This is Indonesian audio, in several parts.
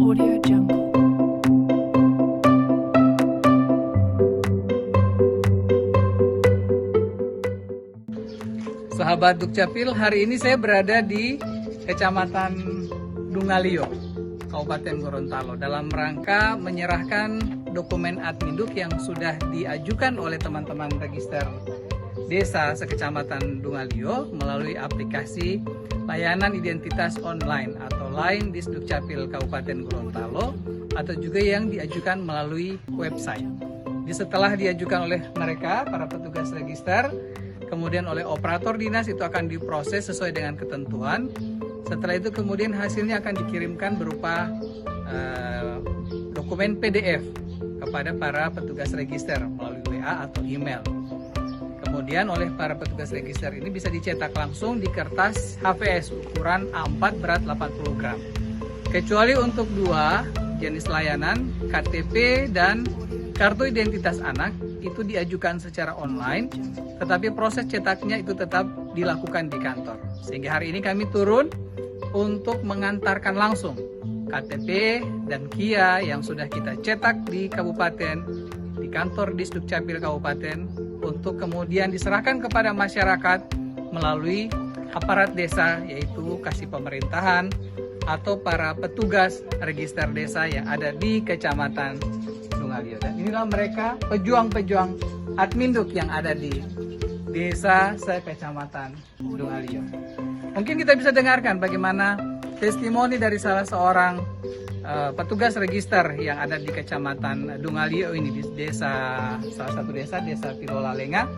Audio Jungle. Sahabat Dukcapil, hari ini saya berada di Kecamatan Dungalio, Kabupaten Gorontalo, dalam rangka menyerahkan dokumen Adminduk yang sudah diajukan oleh teman-teman register desa sekecamatan Dungalio melalui aplikasi layanan identitas online atau lain Disdukcapil Kabupaten Gorontalo, atau juga yang diajukan melalui website. Setelah diajukan oleh mereka, para petugas register, kemudian oleh operator dinas, itu akan diproses sesuai dengan ketentuan. Setelah itu kemudian hasilnya akan dikirimkan berupa dokumen PDF kepada para petugas register melalui WA atau email. Kemudian oleh para petugas register ini bisa dicetak langsung di kertas HVS ukuran A4 berat 80 gram. Kecuali untuk dua jenis layanan, KTP dan kartu identitas anak, itu diajukan secara online, tetapi proses cetaknya itu tetap dilakukan di kantor. Sehingga hari ini kami turun untuk mengantarkan langsung KTP dan KIA yang sudah kita cetak di kabupaten, di kantor Disdukcapil Kabupaten, untuk kemudian diserahkan kepada masyarakat melalui aparat desa, yaitu kasih pemerintahan atau para petugas register desa yang ada di Kecamatan Dungalio. Dan inilah mereka pejuang-pejuang Adminduk yang ada di desa sekecamatan Dungalio. Mungkin kita bisa dengarkan bagaimana testimoni dari salah seorang petugas register yang ada di Kecamatan Dungalio ini, di salah satu desa Pilola Lenga,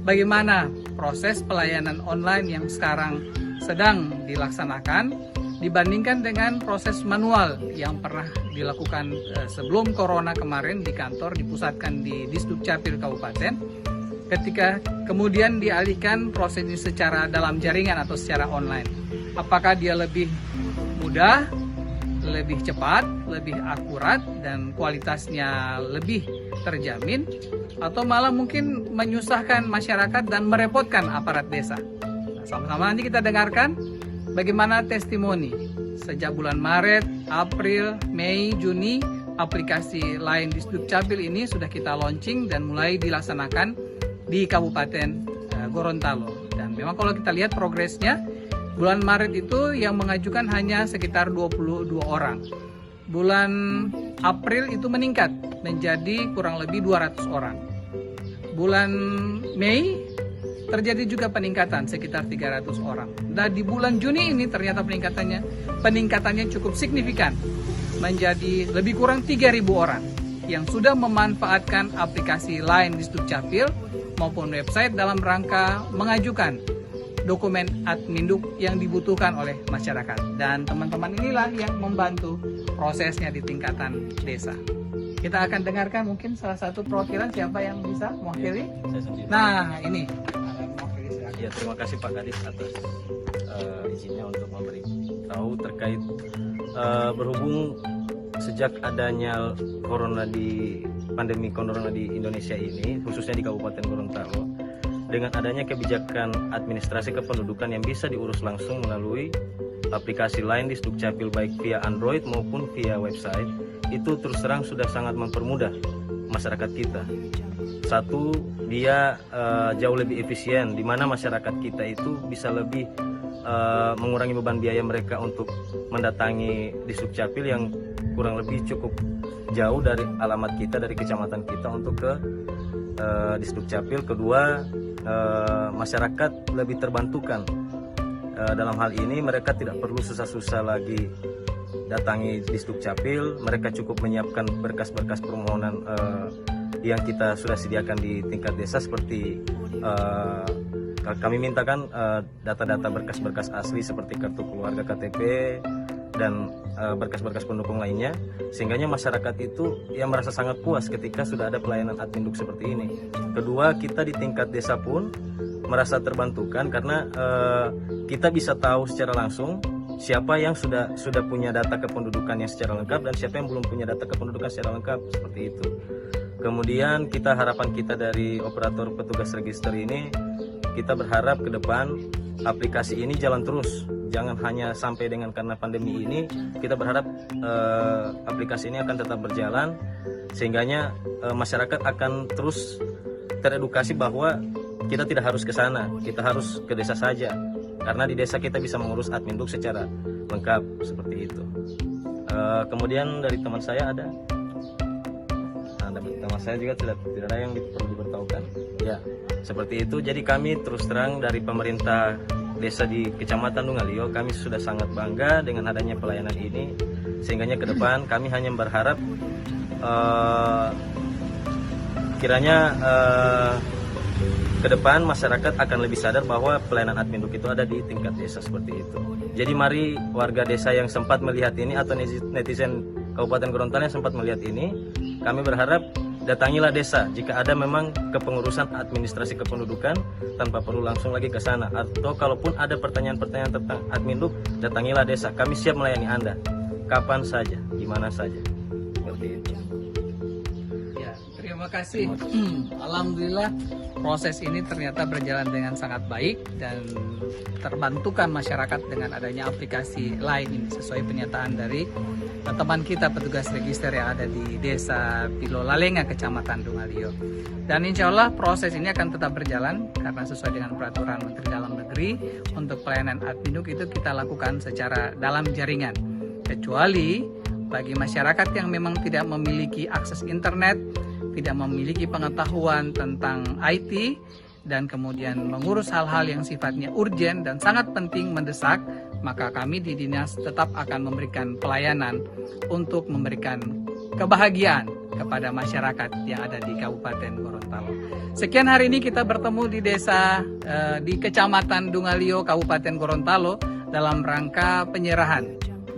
bagaimana proses pelayanan online yang sekarang sedang dilaksanakan dibandingkan dengan proses manual yang pernah dilakukan sebelum corona kemarin di kantor, dipusatkan di Disdukcapil Kabupaten, ketika kemudian dialihkan proses ini secara dalam jaringan atau secara online. Apakah dia lebih mudah, lebih cepat, lebih akurat, dan kualitasnya lebih terjamin, atau malah mungkin menyusahkan masyarakat dan merepotkan aparat desa? Nah, sama-sama nanti kita dengarkan bagaimana testimoni sejak bulan Maret, April, Mei, Juni, aplikasi lain Disdukcapil ini sudah kita launching dan mulai dilaksanakan di Kabupaten Gorontalo. Dan memang kalau kita lihat progresnya, bulan Maret itu yang mengajukan hanya sekitar 22 orang. Bulan April itu meningkat menjadi kurang lebih 200 orang. Bulan Mei terjadi juga peningkatan sekitar 300 orang. Dan di bulan Juni ini ternyata peningkatannya cukup signifikan, menjadi lebih kurang 3.000 orang yang sudah memanfaatkan aplikasi lain Disdukcapil maupun website dalam rangka mengajukan dokumen Adminduk yang dibutuhkan oleh masyarakat. Dan teman-teman inilah yang membantu prosesnya di tingkatan desa. Kita akan dengarkan mungkin salah satu perwakilan, siapa yang bisa mewakili? Saya sendiri. Nah, ini. Ya, terima kasih Pak Kadis atas izinnya untuk memberitahu terkait berhubung sejak adanya pandemi corona di Indonesia ini, khususnya di Kabupaten Gorontalo, dengan adanya kebijakan administrasi kependudukan yang bisa diurus langsung melalui aplikasi lain Disdukcapil baik via Android maupun via website, itu terus terang sudah sangat mempermudah masyarakat kita. Satu, dia jauh lebih efisien, di mana masyarakat kita itu bisa lebih mengurangi beban biaya mereka untuk mendatangi Disdukcapil yang kurang lebih cukup jauh dari alamat kita, dari kecamatan kita untuk ke Disdukcapil. Kedua, masyarakat lebih terbantukan dalam hal ini. Mereka tidak perlu susah-susah lagi datangi Disdukcapil. Mereka cukup menyiapkan berkas-berkas permohonan yang kita sudah sediakan di tingkat desa, seperti kami mintakan data-data berkas-berkas asli seperti kartu keluarga, KTP, dan berkas-berkas pendukung lainnya, sehingganya masyarakat itu ya merasa sangat puas ketika sudah ada pelayanan Adminduk seperti ini. Kedua, kita di tingkat desa pun merasa terbantukan karena kita bisa tahu secara langsung siapa yang sudah punya data kependudukan yang secara lengkap dan siapa yang belum punya data kependudukan secara lengkap, seperti itu. Kemudian harapan kita dari operator petugas register ini kita berharap ke depan aplikasi ini jalan terus. Jangan hanya sampai dengan karena pandemi ini, kita berharap aplikasi ini akan tetap berjalan, sehingganya masyarakat akan terus teredukasi bahwa kita tidak harus ke sana, kita harus ke desa saja. Karena di desa kita bisa mengurus Adminduk secara lengkap seperti itu. Kemudian dari teman saya ada, teman saya juga tidak ada yang perlu diberitahukan. Ya, seperti itu. Jadi kami terus terang dari pemerintah desa di Kecamatan Dungalio, kami sudah sangat bangga dengan adanya pelayanan ini. Sehingganya ke depan kami hanya berharap kiranya ke depan masyarakat akan lebih sadar bahwa pelayanan Adminduk itu ada di tingkat desa seperti itu. Jadi mari warga desa yang sempat melihat ini atau netizen Kabupaten Gorontalo yang sempat melihat ini, kami berharap datangilah desa jika ada memang kepengurusan administrasi kependudukan tanpa perlu langsung lagi ke sana, atau kalaupun ada pertanyaan-pertanyaan tentang Adminduk, datangilah desa. Kami siap melayani Anda kapan saja, di mana saja. Seperti itu. Ya, terima kasih. Alhamdulillah proses ini ternyata berjalan dengan sangat baik dan terbantukan masyarakat dengan adanya aplikasi lain ini sesuai pernyataan dari teman kita petugas register yang ada di Desa Pilolalenga, Kecamatan Dungalio. Dan insya Allah proses ini akan tetap berjalan karena sesuai dengan peraturan Menteri Dalam Negeri untuk pelayanan Adminduk itu kita lakukan secara dalam jaringan. Kecuali bagi masyarakat yang memang tidak memiliki akses internet, tidak memiliki pengetahuan tentang IT, dan kemudian mengurus hal-hal yang sifatnya urgent dan sangat penting mendesak, maka kami di dinas tetap akan memberikan pelayanan untuk memberikan kebahagiaan kepada masyarakat yang ada di Kabupaten Gorontalo. Sekian hari ini kita bertemu di desa di Kecamatan Dungalio, Kabupaten Gorontalo dalam rangka penyerahan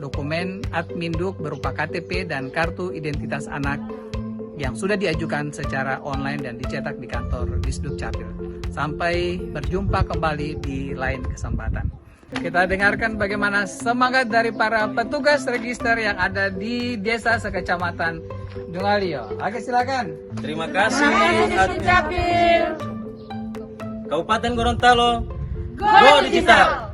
dokumen Adminduk berupa KTP dan kartu identitas anak yang sudah diajukan secara online dan dicetak di kantor Disduk Capil. Sampai berjumpa kembali di lain kesempatan. Kita dengarkan bagaimana semangat dari para petugas register yang ada di desa sekecamatan Dungalio. Oke, silakan. Terima kasih Admin Kabupaten Gorontalo. Go Digital.